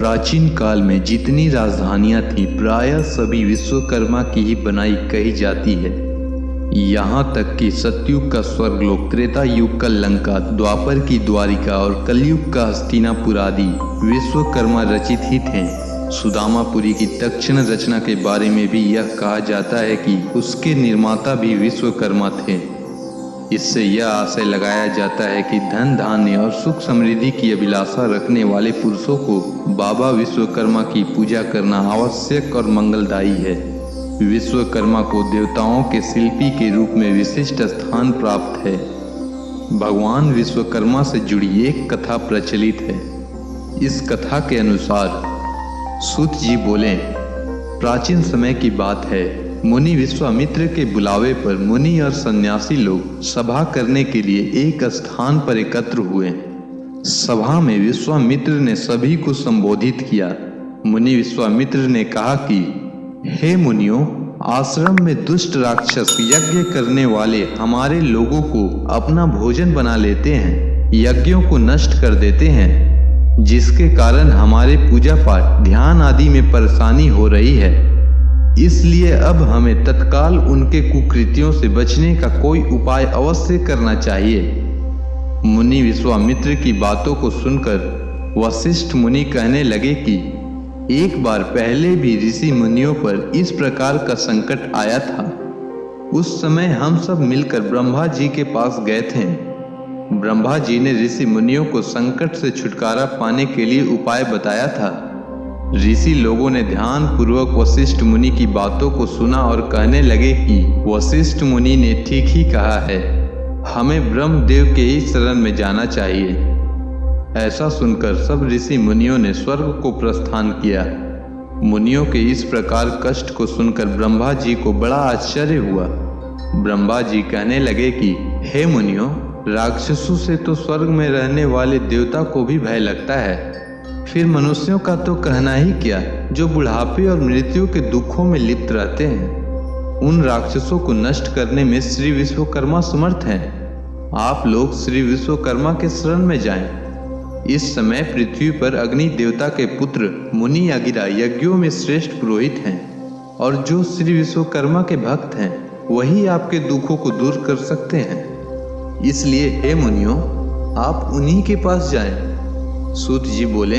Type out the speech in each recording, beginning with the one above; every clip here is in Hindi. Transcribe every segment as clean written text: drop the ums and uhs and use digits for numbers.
प्राचीन काल में जितनी राजधानियां थीं प्रायः सभी विश्वकर्मा की ही बनाई कही जाती है। यहाँ तक कि सतयुग का स्वर्गलोक, त्रेता युग का लंका, द्वापर की द्वारिका और कलयुग का हस्तिनापुर आदि विश्वकर्मा रचित ही थे। सुदामापुरी की दक्षिण रचना के बारे में भी यह कहा जाता है कि उसके निर्माता भी विश्वकर्मा थे। इससे यह आशय लगाया जाता है कि धन धान्य और सुख समृद्धि की अभिलाषा रखने वाले पुरुषों को बाबा विश्वकर्मा की पूजा करना आवश्यक और मंगलदायी है। विश्वकर्मा को देवताओं के शिल्पी के रूप में विशिष्ट स्थान प्राप्त है। भगवान विश्वकर्मा से जुड़ी एक कथा प्रचलित है। इस कथा के अनुसार सूत जी बोले, प्राचीन समय की बात है, मुनि विश्वामित्र के बुलावे पर मुनि और सन्यासी लोग सभा करने के लिए एक स्थान पर एकत्र हुए। सभा में विश्वामित्र ने सभी को संबोधित किया। मुनि विश्वामित्र ने कहा कि हे मुनियों, आश्रम में दुष्ट राक्षस यज्ञ करने वाले हमारे लोगों को अपना भोजन बना लेते हैं, यज्ञों को नष्ट कर देते हैं, जिसके कारण हमारे पूजा पाठ, ध्यान आदि में परेशानी हो रही है। इसलिए अब हमें तत्काल उनके कुकृत्यों से बचने का कोई उपाय अवश्य करना चाहिए। मुनि विश्वामित्र की बातों को सुनकर वशिष्ठ मुनि कहने लगे कि एक बार पहले भी ऋषि मुनियों पर इस प्रकार का संकट आया था। उस समय हम सब मिलकर ब्रह्मा जी के पास गए थे। ब्रह्मा जी ने ऋषि मुनियों को संकट से छुटकारा पाने के लिए उपाय बताया था। ऋषि लोगों ने ध्यान पूर्वक वशिष्ठ मुनि की बातों को सुना और कहने लगे कि वशिष्ठ मुनि ने ठीक ही कहा है, हमें ब्रह्मदेव के ही शरण में जाना चाहिए। ऐसा सुनकर सब ऋषि मुनियों ने स्वर्ग को प्रस्थान किया। मुनियों के इस प्रकार कष्ट को सुनकर ब्रह्मा जी को बड़ा आश्चर्य हुआ। ब्रह्मा जी कहने लगे कि हे मुनियों, राक्षसों से तो स्वर्ग में रहने वाले देवता को भी भय लगता है, फिर मनुष्यों का तो कहना ही क्या, जो बुढ़ापे और मृत्यु के दुखों में लिप्त रहते हैं। उन राक्षसों को नष्ट करने में श्री विश्वकर्मा समर्थ हैं। आप लोग श्री विश्वकर्मा के शरण में जाएं। इस समय पृथ्वी पर अग्नि देवता के पुत्र मुनि अगिरा यज्ञों में श्रेष्ठ पुरोहित हैं, और जो श्री विश्वकर्मा के भक्त हैं वही आपके दुखों को दूर कर सकते हैं। इसलिए हे मुनियों, आप उन्हीं के पास जाएं। सूत जी बोले,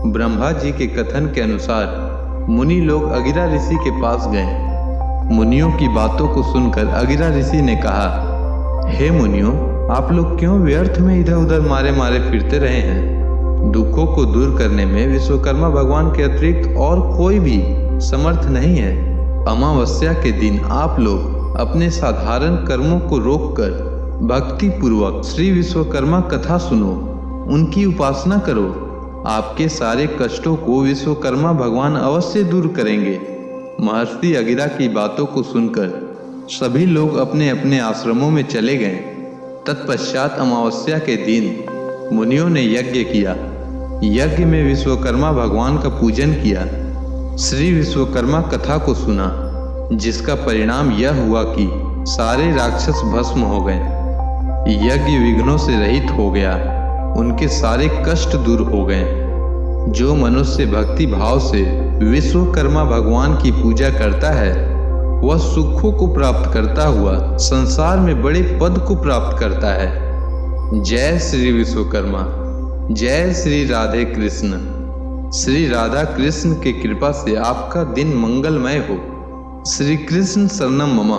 ब्रह्मा जी के कथन के अनुसार मुनि लोग अगिरा ऋषि के पास गए। मुनियों की बातों को सुनकर अगिरा ऋषि ने कहा, हे मुनियों, आप लोग क्यों व्यर्थ में इधर उधर मारे मारे फिरते रहे हैं? दुखों को दूर करने में विश्वकर्मा भगवान के अतिरिक्त और कोई भी समर्थ नहीं है। अमावस्या के दिन आप लोग अपने साधारण कर्मों को रोककर भक्ति पूर्वक श्री विश्वकर्मा कथा सुनो, उनकी उपासना करो। आपके सारे कष्टों को विश्वकर्मा भगवान अवश्य दूर करेंगे। महर्षि अगिरा की बातों को सुनकर सभी लोग अपने अपने आश्रमों में चले गए। तत्पश्चात अमावस्या के दिन मुनियों ने यज्ञ किया। यज्ञ में विश्वकर्मा भगवान का पूजन किया, श्री विश्वकर्मा कथा को सुना, जिसका परिणाम यह हुआ कि सारे राक्षस भस्म हो गए। यज्ञ विघ्नों से रहित हो गया, उनके सारे कष्ट दूर हो गए। जो मनुष्य भक्ति भाव से विश्वकर्मा भगवान की पूजा करता है वह सुखों को प्राप्त करता हुआ संसार में बड़े पद को प्राप्त करता है। जय श्री विश्वकर्मा। जय श्री राधे कृष्ण। श्री राधा कृष्ण की कृपा से आपका दिन मंगलमय हो। श्री कृष्ण शरणम मम।